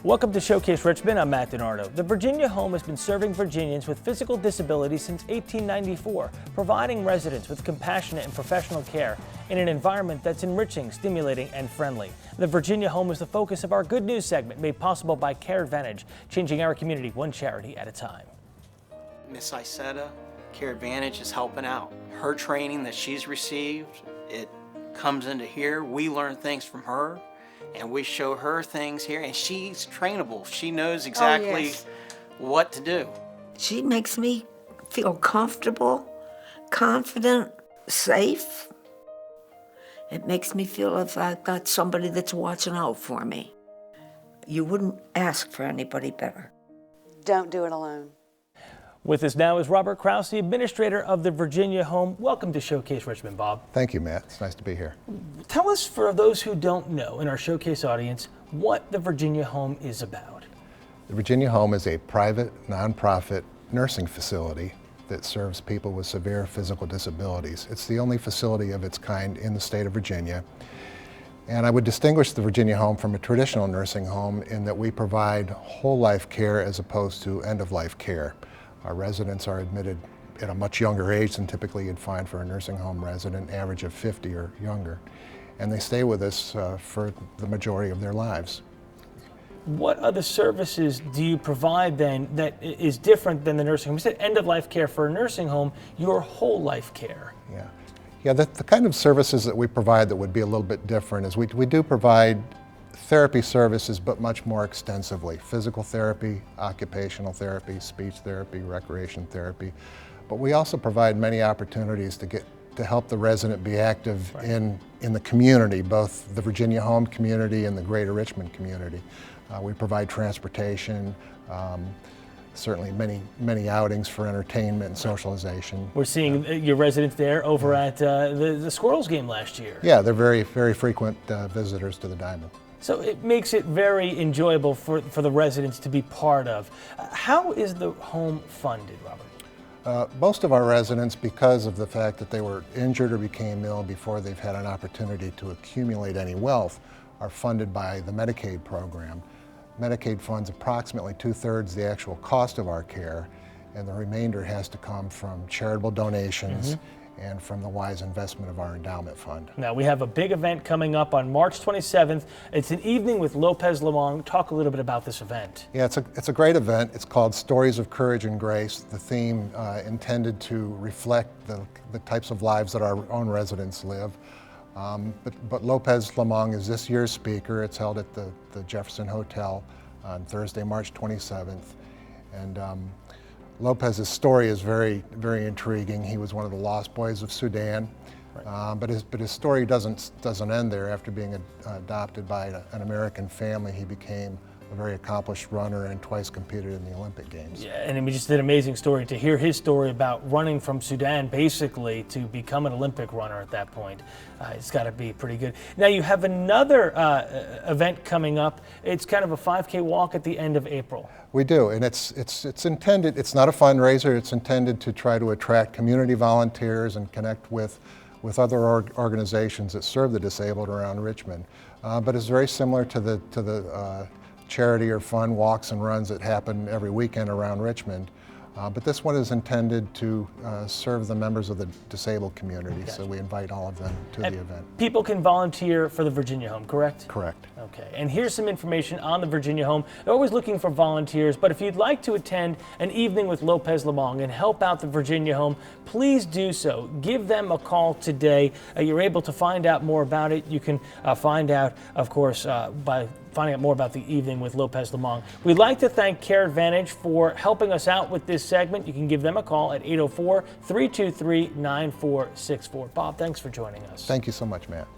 Welcome to Showcase Richmond. I'm Matt DiNardo. The Virginia Home has been serving Virginians with physical disabilities since 1894, providing residents with compassionate and professional care in an environment that's enriching, stimulating, and friendly. The Virginia Home is the focus of our Good News segment, made possible by Care Advantage, changing our community one charity at a time. Miss Isetta, Care Advantage is helping out. Her training that she's received, it comes into here. We learn things from her, and we show her things here, and she's trainable. She knows exactly what to do. She makes me feel comfortable, confident, safe. It makes me feel as if I've got somebody that's watching out for me. You wouldn't ask for anybody better. Don't do it alone. With us now is Robert Krause, the administrator of the Virginia Home. Welcome to Showcase Richmond, Bob. Thank you, Matt. It's nice to be here. Tell us, for those who don't know in our Showcase audience, what the Virginia Home is about. The Virginia Home is a private, nonprofit nursing facility that serves people with severe physical disabilities. It's the only facility of its kind in the state of Virginia. And I would distinguish the Virginia Home from a traditional nursing home in that we provide whole life care as opposed to end of life care. Our residents are admitted at a much younger age than typically you'd find for a nursing home resident, average of 50 or younger. And they stay with us for the majority of their lives. What other services do you provide then that is different than the nursing home? You said end of life care for a nursing home, your whole life care. Yeah, the kind of services that we provide that would be a little bit different is we do provide therapy services, but much more extensively. Physical therapy, occupational therapy, speech therapy, recreation therapy. But we also provide many opportunities to help the resident be active in the community, both the Virginia Home community and the greater Richmond community. We provide transportation, certainly many outings for entertainment and socialization. We're seeing your residents there over at the Squirrels game last year. Yeah, they're very frequent visitors to the Diamond. So it makes it very enjoyable for the residents to be part of. How is the home funded, Robert? Most of our residents, because of the fact that they were injured or became ill before they've had an opportunity to accumulate any wealth, are funded by the Medicaid program. Medicaid funds approximately 2/3 the actual cost of our care, and the remainder has to come from charitable donations and from the wise investment of our endowment fund. Now, we have a big event coming up on March 27th. It's an evening with Lopez Lamong. Talk a little bit about this event. Yeah, it's a great event. It's called Stories of Courage and Grace. The theme intended to reflect the types of lives that our own residents live. But Lopez Lamong is this year's speaker. It's held at the Jefferson Hotel on Thursday, March 27th. And Lopez's story is very intriguing. He was one of the lost boys of Sudan, but his story doesn't end there. After being adopted by an American family, he became a very accomplished runner and twice competed in the Olympic Games. Yeah, and it was just an amazing story to hear his story about running from Sudan basically to become an Olympic runner at that point. It's got to be pretty good. Now you have another event coming up. It's kind of a 5K walk at the end of April. We do, and it's intended, it's not a fundraiser, it's intended to try to attract community volunteers and connect with other organizations that serve the disabled around Richmond. But it's very similar to the charity or fun walks and runs that happen every weekend around Richmond. But this one is intended to serve the members of the disabled community, so we invite all of them to the event. People can volunteer for the Virginia Home, correct? Correct. Okay, and here's some information on the Virginia Home. They're always looking for volunteers, but if you'd like to attend an evening with Lopez Lamong and help out the Virginia Home, please do so. Give them a call today. You're able to find out more about it. You can find out, of course, by finding out more about the evening with Lopez Lamong. We'd like to thank Care Advantage for helping us out with this segment. You can give them a call at 804-323-9464. Bob, thanks for joining us. Thank you so much, Matt.